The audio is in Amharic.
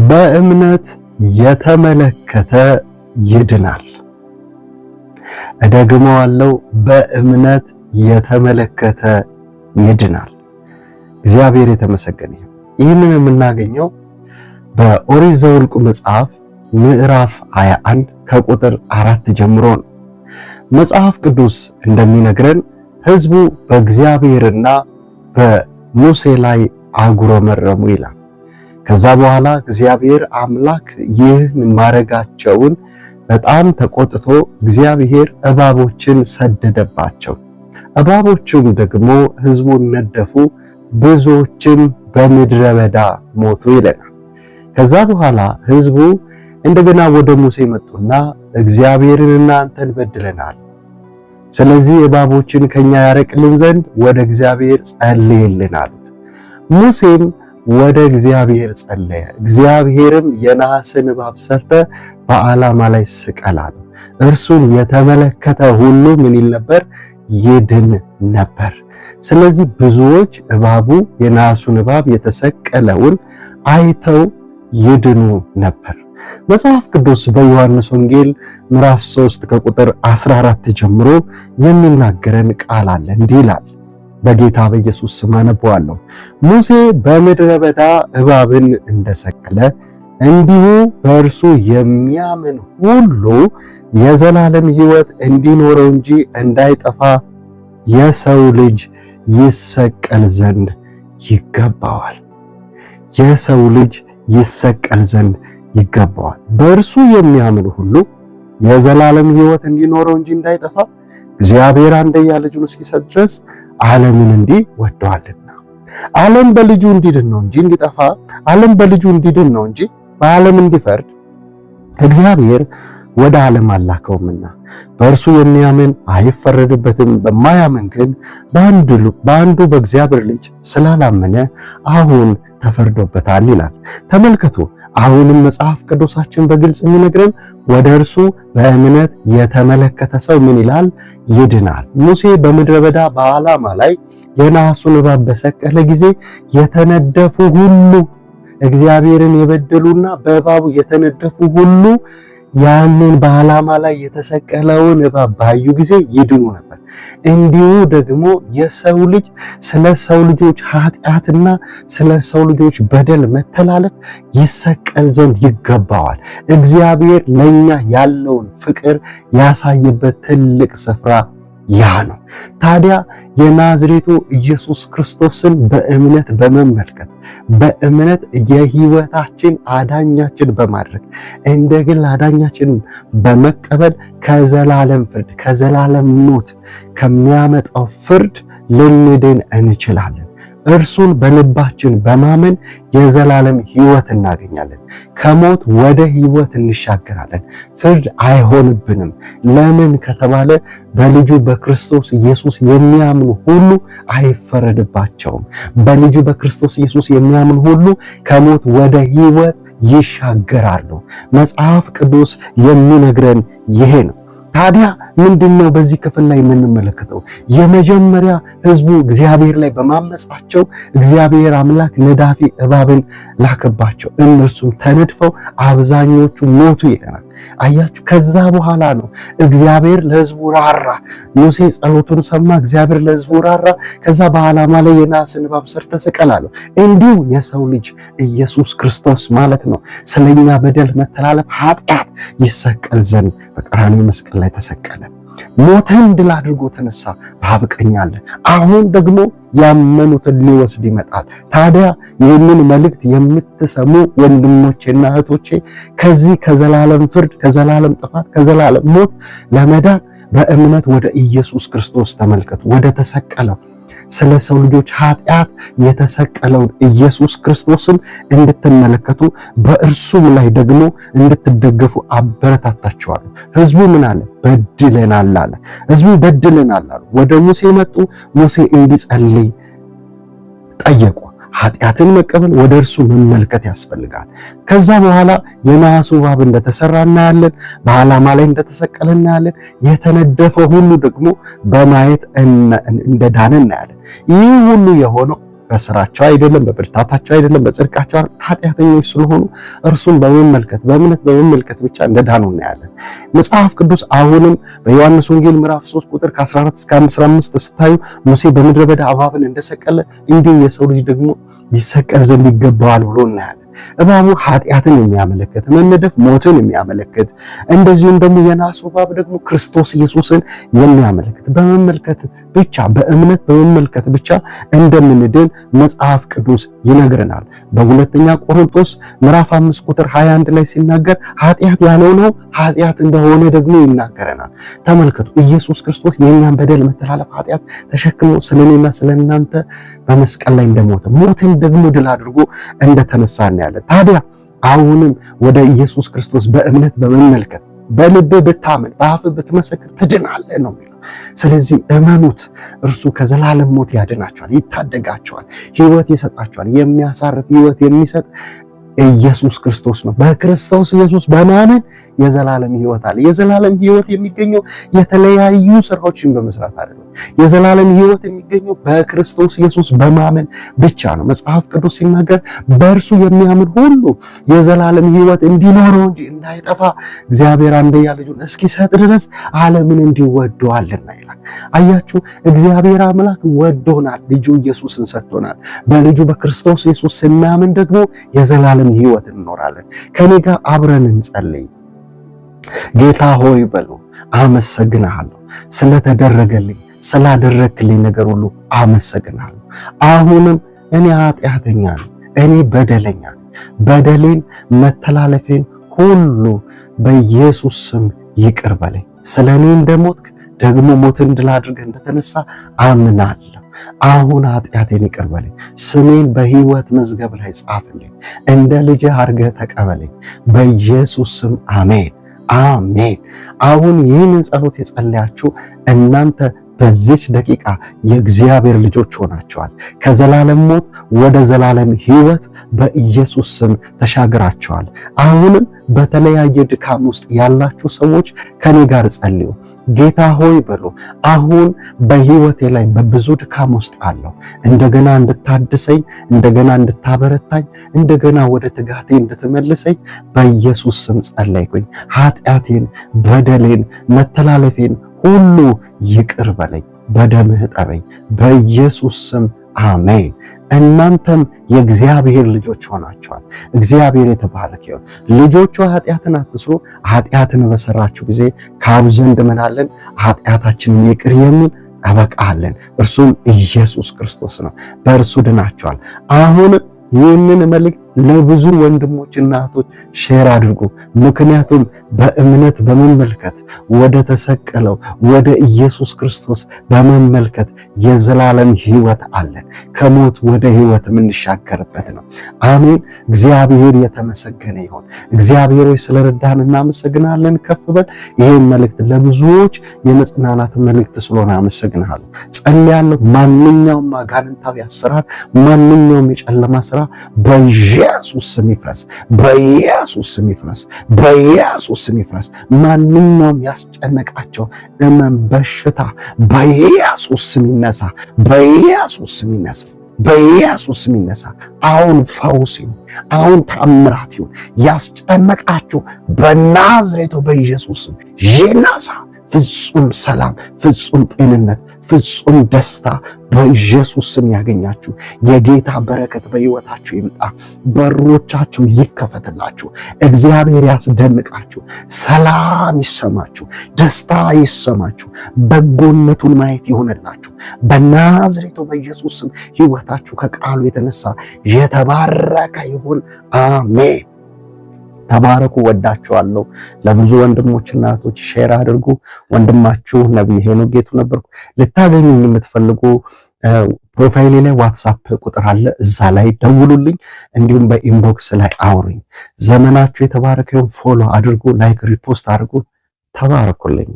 በእምነት የተመለከተ ይድናል። እደግመዋለሁ፣ በእምነት የተመለከተ ይድናል። እግዚአብሔር የተመሰገነ ይሁን። ይህንን የምናገኘው በኦሪት ዘኍልቍ መጽሐፍ ምዕራፍ 21 ከቁጥር 4 ጀምሮ ነው። መጽሐፍ ቅዱስ እንደሚነግረን ሕዝቡ በእግዚአብሔርና በሙሴ ላይ አጉረመረሙ ይላል። ከዛ በኋላ እግዚአብሔር አምላክ ይህን ማድረጋቸውን በጣም ተቆጥቶ እግዚአብሔር እባቦችን ሰደደባቸው። እባቦቹም ደግሞ ሕዝቡን ነደፉ፣ ብዙዎችም በምድረ በዳ ሞቱ ይለናል። ከዛ በኋላ ሕዝቡ እንደገና ወደ ሙሴ መጡና እግዚአብሔርን እናንተን በድለናል፣ ስለዚህ እባቦችን ከኛ ያርቅልን ዘንድ ወደ እግዚአብሔር ጸልይልን አሉት። ሙሴም ወደ እግዚአብሔር ጸለየ። እግዚአብሔርም የነሐስን እባብ ሰርተ በዓላማ ላይ ስቀል አለው። እርሱን የተመለከተ ሁሉ ምን ይል ነበር? ይድን ነበር። ስለዚህ ብዙዎች እባቡ የነሐሱን እባብ የተሰቀለውን አይተው ይድኑ ነበር። መጽሐፍ ቅዱስ በዮሐንስ ወንጌል ምዕራፍ 3 ከቁጥር 14 ጀምሮ የሚናገረን ቃል አለ። እንዲህ ይላል፣ በጌታ በኢየሱስ ስም አነበዋለሁ። ሙሴ በምድረ በዳ እባብን እንደሰቀለ እንዲሁ በእርሱ የሚያምን ሁሉ የዘላለም ሕይወት እንዲኖረው እንጂ እንዳይጠፋ የሰው ልጅ ይሰቀል ዘንድ ይገባዋል። የሰው ልጅ ይሰቀል ዘንድ ይገባዋል። በእርሱ የሚያምን ሁሉ የዘላለም ሕይወት እንዲኖረው እንጂ እንዳይጠፋ እግዚአብሔር አንድያ ልጁን እስኪሰጥ ድረስ ዓለምን እንዲህ ወደዋልና። ዓለም በልጁ እንዲድን ነው እንጂ እንዲጠፋ፣ ዓለም በልጁ እንዲድን ነው እንጂ በዓለም እንዲፈርድ እግዚአብሔር ወደ ዓለም አላከውምና። በእርሱ የሚያምን አይፈረድበትም። በማያምን ግን በአንዱ በእግዚአብሔር ልጅ ስላላመነ አሁን ተፈርዶበታል ይላል። ተመልከቱ፣ አሁንም መጽሐፍ ቅዱሳችን በግልጽ የሚነግረን ወደ እርሱ በእምነት የተመለከተ ሰው ምን ይላል? ይድናል። ሙሴ በምድረ በዳ በዓላማ ላይ የነሐሱን እባብ በሰቀለ ጊዜ የተነደፉ ሁሉ እግዚአብሔርን የበደሉና በእባቡ የተነደፉ ሁሉ ያንን በዓላማ ላይ የተሰቀለውን እባብ ባዩ ጊዜ ይድኑ ነበር። እንዲሁ ደግሞ የሰው ልጅ ስለ ሰው ልጆች ኃጢአትና ስለ ሰው ልጆች በደል መተላለፍ ይሰቀል ዘንድ ይገባዋል። እግዚአብሔር ለኛ ያለውን ፍቅር ያሳየበት ትልቅ ስፍራ ያ ነው። ታዲያ የናዝሬቱ ኢየሱስ ክርስቶስን በእምነት በመመልከት በእምነት የሕይወታችን አዳኛችን በማድረግ እንደ ግል አዳኛችን በመቀበል ከዘላለም ፍርድ ከዘላለም ሞት ከሚያመጣው ፍርድ ልንድን እንችላለን። እርሱን በልባችን በማመን የዘላለም ሕይወት እናገኛለን። ከሞት ወደ ሕይወት እንሻገራለን። ፍርድ አይሆንብንም። ለምን ከተባለ በልጁ በክርስቶስ ኢየሱስ የሚያምኑ ሁሉ አይፈረድባቸውም። በልጁ በክርስቶስ ኢየሱስ የሚያምኑ ሁሉ ከሞት ወደ ሕይወት ይሻገራሉ። መጽሐፍ ቅዱስ የሚነግረን ይሄ ነው። ታዲያ ምንድነው በዚህ ክፍል ላይ የምንመለከተው? የመጀመሪያ ሕዝቡ እግዚአብሔር ላይ በማመጻቸው እግዚአብሔር አምላክ ነዳፊ እባብን ላከባቸው። እነርሱም ተነድፈው አብዛኞቹ ሞቱ ይለናል። አያችሁ፣ ከዛ በኋላ ነው እግዚአብሔር ለሕዝቡ ራራ። ሙሴ ጸሎቱን ሰማ፣ እግዚአብሔር ለሕዝቡ ራራ። ከዛ በዓላማ ላይ የነሐስን እባብ ሰርተህ ስቀል አለው። እንዲሁ የሰው ልጅ ኢየሱስ ክርስቶስ ማለት ነው ስለኛ በደል መተላለፍ ኃጢአት ይሰቀል ዘንድ በቀራንዮ መስቀል ላይ ተሰቀለ። ሞትን ድል አድርጎ ተነሳ፣ በአብ ቀኝ አለ። አሁን ደግሞ ያመኑትን ሊወስድ ይመጣል። ታዲያ ይህንን መልእክት የምትሰሙ ወንድሞቼና እህቶቼ ከዚህ ከዘላለም ፍርድ፣ ከዘላለም ጥፋት፣ ከዘላለም ሞት ለመዳን በእምነት ወደ ኢየሱስ ክርስቶስ ተመልከቱ። ወደ ተሰቀለው ስለ ሰው ልጆች ኃጢአት የተሰቀለውን ኢየሱስ ክርስቶስን እንድትመለከቱ በእርሱም ላይ ደግሞ እንድትደገፉ አበረታታችኋለሁ። ሕዝቡ ምን አለ? በድለናል አለ። ሕዝቡ በድለናል አሉ። ወደ ሙሴ መጡ። ሙሴ እንዲጸልይ ጠየቁ። ኃጢአትን መቀበል ወደ እርሱ መመልከት ያስፈልጋል። ከዛ በኋላ የነሐሱ እባብ እንደተሰራ እናያለን። በዓላማ ላይ እንደተሰቀለ እናያለን። የተነደፈ ሁሉ ደግሞ በማየት እንደዳነ እናያለን። ይህ ሁሉ የሆነው በስራቸው አይደለም፣ በብርታታቸው አይደለም፣ በጽድቃቸው ኃጢአተኞች ስለሆኑ እርሱን በመመልከት በእምነት በመመልከት ብቻ እንደዳኑ እናያለን። መጽሐፍ ቅዱስ አሁንም በዮሐንስ ወንጌል ምዕራፍ 3 ቁጥር ከ14 እስከ 15 ስታዩ ሙሴ በምድረ በዳ እባብን እንደሰቀለ እንዲሁ የሰው ልጅ ደግሞ ይሰቀል ዘንድ ይገባዋል ብሎ እናያለን። እባቡ ኃጢአትን የሚያመለክት መነደፍ፣ ሞትን የሚያመለክት እንደዚሁም ደግሞ የናሱ እባብ ደግሞ ክርስቶስ ኢየሱስን የሚያመለክት በመመልከት ብቻ በእምነት በመመልከት ብቻ እንደምንድን መጽሐፍ ቅዱስ ይነግረናል። በሁለተኛ ቆሮንቶስ ምዕራፍ 5 ቁጥር 21 ላይ ሲናገር ኃጢአት ያለው ነው ኃጢአት እንደሆነ ደግሞ ይናገረናል። ተመልከቱ፣ ኢየሱስ ክርስቶስ የእኛን በደል፣ መተላለፍ፣ ኃጢአት ተሸክሞ ስለኔና ስለናንተ በመስቀል ላይ እንደሞተ ሞትን ደግሞ ድል አድርጎ እንደተነሳ እናያለን። ታዲያ አሁንም ወደ ኢየሱስ ክርስቶስ በእምነት በመመልከት በልብ ብታምን በአፍ ብትመሰክር ትድናለህ ነው የሚለው። ስለዚህ እመኑት፣ እርሱ ከዘላለም ሞት ያድናቸዋል፣ ይታደጋቸዋል፣ ሕይወት ይሰጣቸዋል። የሚያሳርፍ ሕይወት የሚሰጥ ኢየሱስ ክርስቶስ ነው። በክርስቶስ ኢየሱስ በማመን የዘላለም ሕይወት አለ። የዘላለም ሕይወት የሚገኘው የተለያዩ ስራዎችን በመስራት አይደለም። የዘላለም ሕይወት የሚገኘው በክርስቶስ ኢየሱስ በማመን ብቻ ነው። መጽሐፍ ቅዱስ ሲናገር በእርሱ የሚያምን ሁሉ የዘላለም ሕይወት እንዲኖረው እንጂ እንዳይጠፋ እግዚአብሔር አንድያ ልጁን እስኪሰጥ ድረስ ዓለምን እንዲሁ ወዶአልና ይላል። አያችሁ፣ እግዚአብሔር አምላክ ወዶናል፣ ልጁ ኢየሱስን ሰጥቶናል። በልጁ በክርስቶስ ኢየሱስ ስናምን ደግሞ የዘላለም ሕይወት እንኖራለን። ከኔ ጋር አብረን እንጸልይ። ጌታ ሆይ በሉ፣ አመሰግናለሁ ስለተደረገልኝ ስላደረክልኝ ነገር ሁሉ አመሰግናለሁ። አሁንም እኔ ኃጢአተኛ ነኝ፣ እኔ በደለኛ ነኝ። በደሌን መተላለፌን ሁሉ በኢየሱስ ስም ይቅር በለኝ። ስለኔ እንደሞትክ ደግሞ ሞትን ድል አድርገህ እንደተነሳ አምናለሁ። አሁን ኃጢአቴን ይቅር በለኝ። ስሜን በሕይወት መዝገብ ላይ ጻፍልኝ። እንደ ልጅህ አድርገህ ተቀበለኝ። በኢየሱስ ስም አሜን አሜን። አሁን ይህንን ጸሎት የጸለያችሁ እናንተ በዚች ደቂቃ የእግዚአብሔር ልጆች ሆናችኋል። ከዘላለም ሞት ወደ ዘላለም ሕይወት በኢየሱስ ስም ተሻግራችኋል። አሁንም በተለያየ ድካም ውስጥ ያላችሁ ሰዎች ከኔ ጋር ጸልዩ። ጌታ ሆይ በሉ፣ አሁን በሕይወቴ ላይ በብዙ ድካም ውስጥ አለሁ። እንደገና እንድታድሰኝ፣ እንደገና እንድታበረታኝ፣ እንደገና ወደ ትጋቴ እንድትመልሰኝ በኢየሱስ ስም ጸለይኩኝ። ኃጢአቴን፣ በደሌን፣ መተላለፌን ሁሉ ይቅር በለኝ፣ በደምህ እጠበኝ። በኢየሱስ ስም አሜን። እናንተም የእግዚአብሔር ልጆች ሆናችኋል። እግዚአብሔር የተባረከ ይሁን። ልጆቹ ኃጢአትን አትስሩ። ኃጢአትን በሰራችሁ ጊዜ ከአብ ዘንድ ምን አለን? ኃጢአታችንን ይቅር የሚል ጠበቃ አለን። እርሱም ኢየሱስ ክርስቶስ ነው። በእርሱ ድናችኋል። አሁን ይህንን መልእክት ለብዙ ወንድሞችና እህቶች ሼር አድርጉ። ምክንያቱም በእምነት በመመልከት ወደ ተሰቀለው ወደ ኢየሱስ ክርስቶስ በመመልከት የዘላለም ሕይወት አለን። ከሞት ወደ ሕይወት የምንሻገርበት ነው። አሜን። እግዚአብሔር የተመሰገነ ይሁን። እግዚአብሔር ሆይ ስለረዳን እናመሰግናለን። ከፍ በል። ይህን መልእክት ለብዙዎች የመጽናናት መልእክት ስለሆነ አመሰግናለሁ። ጸልያለሁ። ማንኛውም አጋንንታዊ አሰራር፣ ማንኛውም የጨለማ ስራ በኢየሱስ ስም ይፍረስ። በኢየሱስ ስም ይፍረስ። በኢየሱስ ስም ይፍረስ። ማንኛውም ያስጨነቃቸው እመን፣ በሽታ በኢየሱስ ስም ይነሳ። በኢየሱስ ስም ይነሳ። በኢየሱስ ስም ይነሳ። አሁን ፈውስ ይሁን። አሁን ተአምራት ይሁን። ያስጨነቃችሁ በናዝሬቱ በኢየሱስ ስም ይነሳ። ፍጹም ሰላም፣ ፍጹም ጤንነት፣ ፍጹም ደስታ በኢየሱስ ስም ያገኛችሁ። የጌታ በረከት በሕይወታችሁ ይምጣ። በሮቻችሁ ይከፈትላችሁ። እግዚአብሔር ያስደንቃችሁ። ሰላም ይሰማችሁ። ደስታ ይሰማችሁ። በጎነቱን ማየት ይሆንላችሁ። በናዝሬቱ በኢየሱስ ስም ሕይወታችሁ ከቃሉ የተነሳ የተባረከ ይሁን። አሜን። ተባረኩ። ወዳችኋለሁ። ለብዙ ወንድሞችና እህቶች ሼር አድርጉ። ወንድማችሁ ነብይ ሄኖክ ጌቱ ነበርኩ። ልታገኙኝ የምትፈልጉ ፕሮፋይሌ ላይ ዋትስአፕ ቁጥር አለ፣ እዛ ላይ ደውሉልኝ። እንዲሁም በኢንቦክስ ላይ አውሩኝ። ዘመናችሁ የተባረከውን ፎሎ አድርጉ፣ ላይክ፣ ሪፖስት አድርጉ። ተባረኩልኝ።